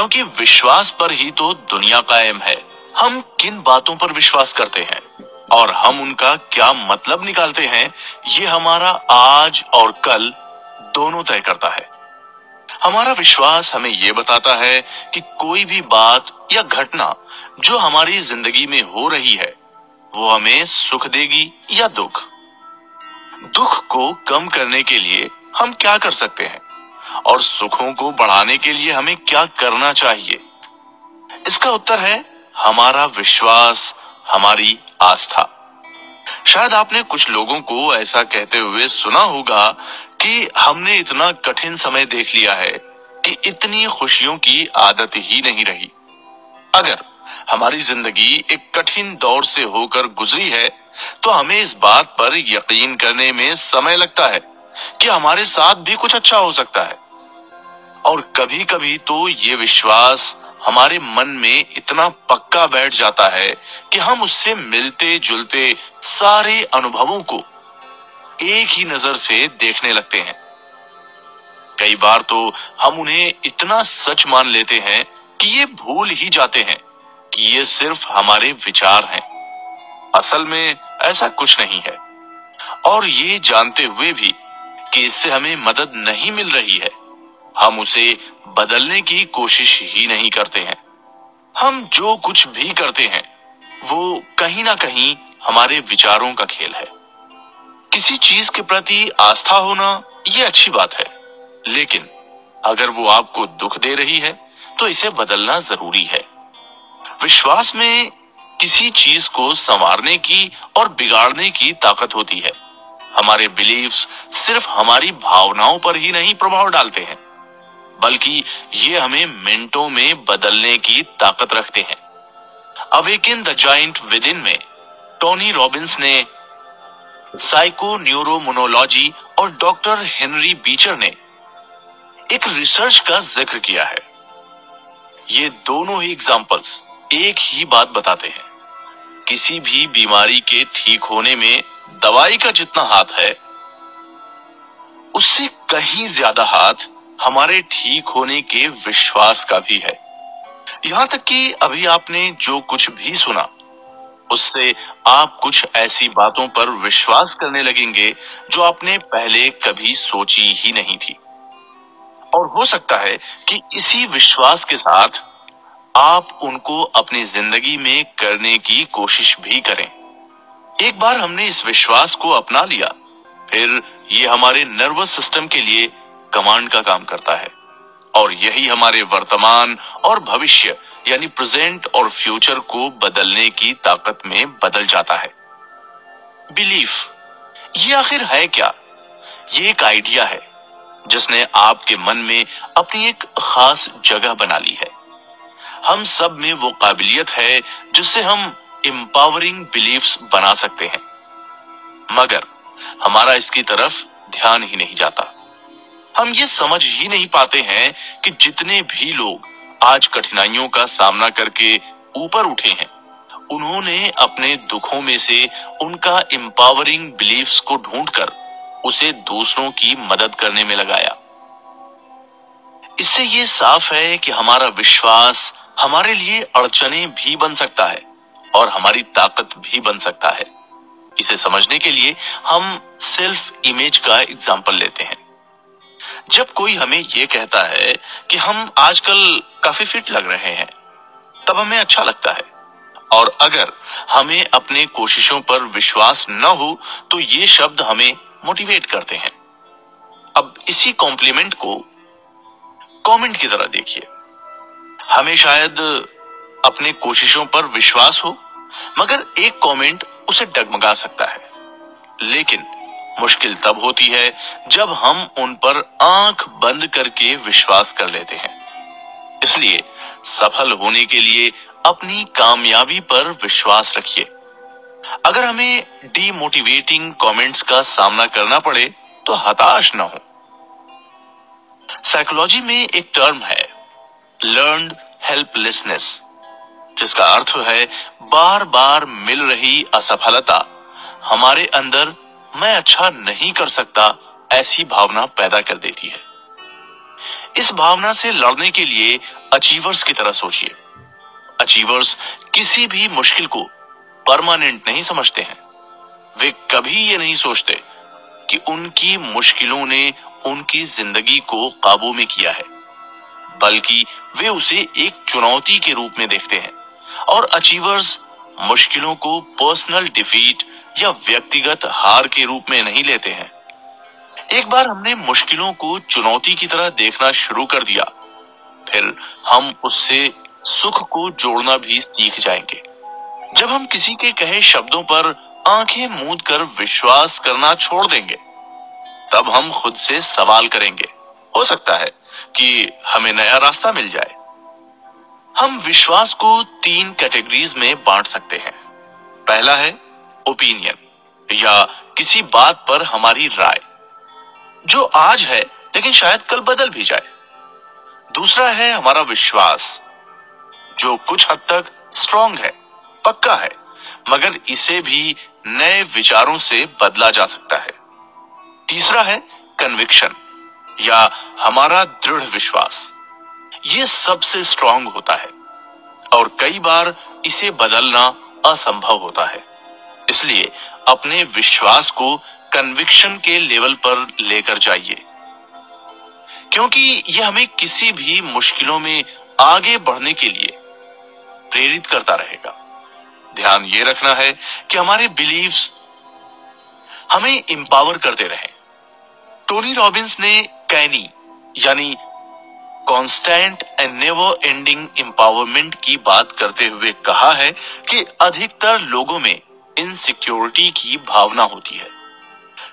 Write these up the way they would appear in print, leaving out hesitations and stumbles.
क्योंकि विश्वास पर ही तो दुनिया कायम है। हम किन बातों पर विश्वास करते हैं और हम उनका क्या मतलब निकालते हैं, ये हमारा आज और कल दोनों तय करता है। हमारा विश्वास हमें ये बताता है कि कोई भी बात या घटना जो हमारी जिंदगी में हो रही है, वो हमें सुख देगी या दुख। दुख को कम करने के लिए हम क्या कर सकते हैं और सुखों को बढ़ाने के लिए हमें क्या करना चाहिए? इसका उत्तर है हमारा विश्वास, हमारी आस्था। शायद आपने कुछ लोगों को ऐसा कहते हुए सुना होगा कि हमने इतना कठिन समय देख लिया है कि इतनी खुशियों की आदत ही नहीं रही। अगर हमारी जिंदगी एक कठिन दौर से होकर गुजरी है, तो हमें इस बात पर यकीन करने में समय लगता है कि हमारे साथ भी कुछ अच्छा हो सकता है। और कभी कभी तो ये विश्वास हमारे मन में इतना पक्का बैठ जाता है कि हम उससे मिलते जुलते सारे अनुभवों को एक ही नजर से देखने लगते हैं। कई बार तो हम उन्हें इतना सच मान लेते हैं कि ये भूल ही जाते हैं कि ये सिर्फ हमारे विचार हैं। असल में ऐसा कुछ नहीं है। और ये जानते हुए भी कि इससे हमें मदद नहीं मिल रही है, हम उसे बदलने की कोशिश ही नहीं करते हैं। हम जो कुछ भी करते हैं वो कहीं ना कहीं हमारे विचारों का खेल है। किसी चीज के प्रति आस्था होना ये अच्छी बात है, लेकिन अगर वो आपको दुख दे रही है तो इसे बदलना जरूरी है। विश्वास में किसी चीज को संवारने की और बिगाड़ने की ताकत होती है। हमारे बिलीव्स सिर्फ हमारी भावनाओं पर ही नहीं प्रभाव डालते हैं, बल्कि ये हमें मिनटों में बदलने की ताकत रखते हैं। Awaken the giant with in में टोनी रॉबिन्स ने, साइको न्यूरोमोनोलॉजी और डॉक्टर हेनरी बीचर ने एक रिसर्च का जिक्र किया है। ये दोनों ही एग्जाम्पल्स एक ही बात बताते हैं। किसी भी बीमारी के ठीक होने में दवाई का जितना हाथ है, उससे कहीं ज्यादा हाथ हमारे ठीक होने के विश्वास का भी है। यहां तक कि अभी आपने जो कुछ भी सुना, उससे आप कुछ ऐसी बातों पर विश्वास करने लगेंगे जो आपने पहले कभी सोची ही नहीं थी। और हो सकता है कि इसी विश्वास के साथ आप उनको अपनी जिंदगी में करने की कोशिश भी करें। एक बार हमने इस विश्वास को अपना लिया, फिर ये हमारे नर्वस सिस्टम के लिए कमांड का काम करता है और यही हमारे वर्तमान और भविष्य यानी प्रेजेंट और फ्यूचर को बदलने की ताकत में बदल जाता है। बिलीफ, ये आखिर है क्या? ये एक आइडिया है जिसने आपके मन में अपनी एक खास जगह बना ली है। हम सब में वो काबिलियत है जिससे हम एम्पावरिंग बिलीफ्स बना सकते हैं, मगर हमारा इसकी तरफ ध्यान ही नहीं जाता। हम ये समझ ही नहीं पाते हैं कि जितने भी लोग आज कठिनाइयों का सामना करके ऊपर उठे हैं, उन्होंने अपने दुखों में से उनका एम्पावरिंग बिलीफ्स को ढूंढकर उसे दूसरों की मदद करने में लगाया। इससे ये साफ है कि हमारा विश्वास हमारे लिए अड़चने भी बन सकता है और हमारी ताकत भी बन सकता है। इसे समझने के लिए हम सेल्फ इमेज का एग्जाम्पल लेते हैं। जब कोई हमें ये कहता है कि हम आजकल काफी फिट लग रहे हैं, तब हमें अच्छा लगता है। और अगर हमें अपने कोशिशों पर विश्वास न हो तो ये शब्द हमें मोटिवेट करते हैं। अब इसी कॉम्प्लीमेंट को कमेंट की तरह देखिए। हमें शायद अपने कोशिशों पर विश्वास हो, मगर एक कमेंट उसे डगमगा सकता है। लेकिन मुश्किल तब होती है जब हम उन पर आंख बंद करके विश्वास कर लेते हैं। इसलिए सफल होने के लिए अपनी कामयाबी पर विश्वास रखिए। अगर हमें डीमोटिवेटिंग कमेंट्स का सामना करना पड़े तो हताश न हो। साइकोलॉजी में एक टर्म है लर्न्ड हेल्पलेसनेस, जिसका अर्थ है बार बार मिल रही असफलता हमारे अंदर मैं अच्छा नहीं कर सकता ऐसी भावना पैदा कर देती है। इस भावना से लड़ने के लिए अचीवर्स की तरह सोचिए। अचीवर्स किसी भी मुश्किल को परमानेंट नहीं समझते हैं। वे कभी ये नहीं सोचते कि उनकी मुश्किलों ने उनकी जिंदगी को काबू में किया है, बल्कि वे उसे एक चुनौती के रूप में देखते हैं। और अचीवर्स मुश्किलों को पर्सनल डिफीट या व्यक्तिगत हार के रूप में नहीं लेते हैं। एक बार हमने मुश्किलों को चुनौती की तरह देखना शुरू कर दिया, फिर हम उससे सुख को जोड़ना भी सीख जाएंगे। जब हम किसी के कहे शब्दों पर आंखें मूंद कर विश्वास करना छोड़ देंगे, तब हम खुद से सवाल करेंगे, हो सकता है कि हमें नया रास्ता मिल जाए। हम विश्वास को 3 कैटेगरीज में बांट सकते हैं। पहला है ओपिनियन या किसी बात पर हमारी राय, जो आज है लेकिन शायद कल बदल भी जाए। दूसरा है हमारा विश्वास, जो कुछ हद तक स्ट्रॉन्ग है, पक्का है, मगर इसे भी नए विचारों से बदला जा सकता है। तीसरा है कन्विक्शन या हमारा दृढ़ विश्वास। ये सबसे स्ट्रॉन्ग होता है और कई बार इसे बदलना असंभव होता है। इसलिए अपने विश्वास को कन्विक्शन के लेवल पर लेकर जाइए, क्योंकि यह हमें किसी भी मुश्किलों में आगे बढ़ने के लिए प्रेरित करता रहेगा। ध्यान ये रखना है कि हमारे बिलीव्स हमें इंपावर करते रहें। टोनी रॉबिन्स ने कैनी यानी constant and never ending empowerment की बात करते हुए कहा है कि अधिकतर लोगों में इनसिक्योरिटी की भावना होती है।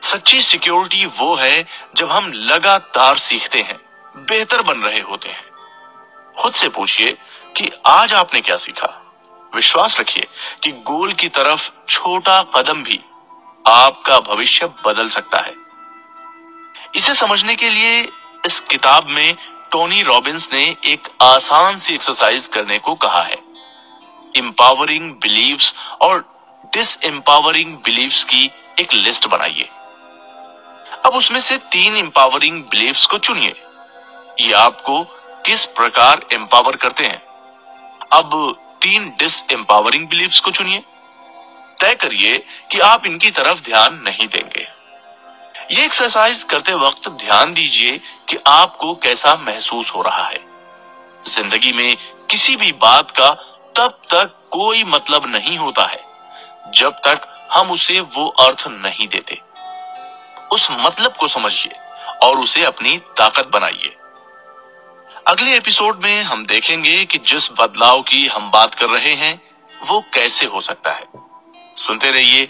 सच्ची सिक्योरिटी वो है जब हम लगातार सीखते हैं, बेहतर बन रहे होते हैं। खुद से पूछिए कि आज आपने क्या सीखा। विश्वास रखिए कि गोल की तरफ छोटा कदम भी आपका भविष्य बदल सकता है। इसे समझने के लिए इस किताब में टोनी रॉबिन्स ने एक आसान सी एक्सरसाइज करने को कहा है। एम्पावरिंग बिलीव्स और डिस एम्पावरिंग बिलीव्स की एक लिस्ट बनाइए। अब उसमें से 3 एम्पावरिंग बिलीव्स को चुनिए। ये आपको किस प्रकार एम्पावर करते हैं। अब 3 डिस एम्पावरिंग बिलीव्स को चुनिए। तय करिए कि आप इनकी तरफ ध्यान नहीं देंगे। ये एक्सरसाइज करते वक्त ध्यान दीजिए कि आपको कैसा महसूस हो रहा है। जिंदगी में किसी भी बात का तब तक कोई मतलब नहीं होता है जब तक हम उसे वो अर्थ नहीं देते। उस मतलब को समझिए और उसे अपनी ताकत बनाइए। अगले एपिसोड में हम देखेंगे कि जिस बदलाव की हम बात कर रहे हैं वो कैसे हो सकता है। सुनते रहिए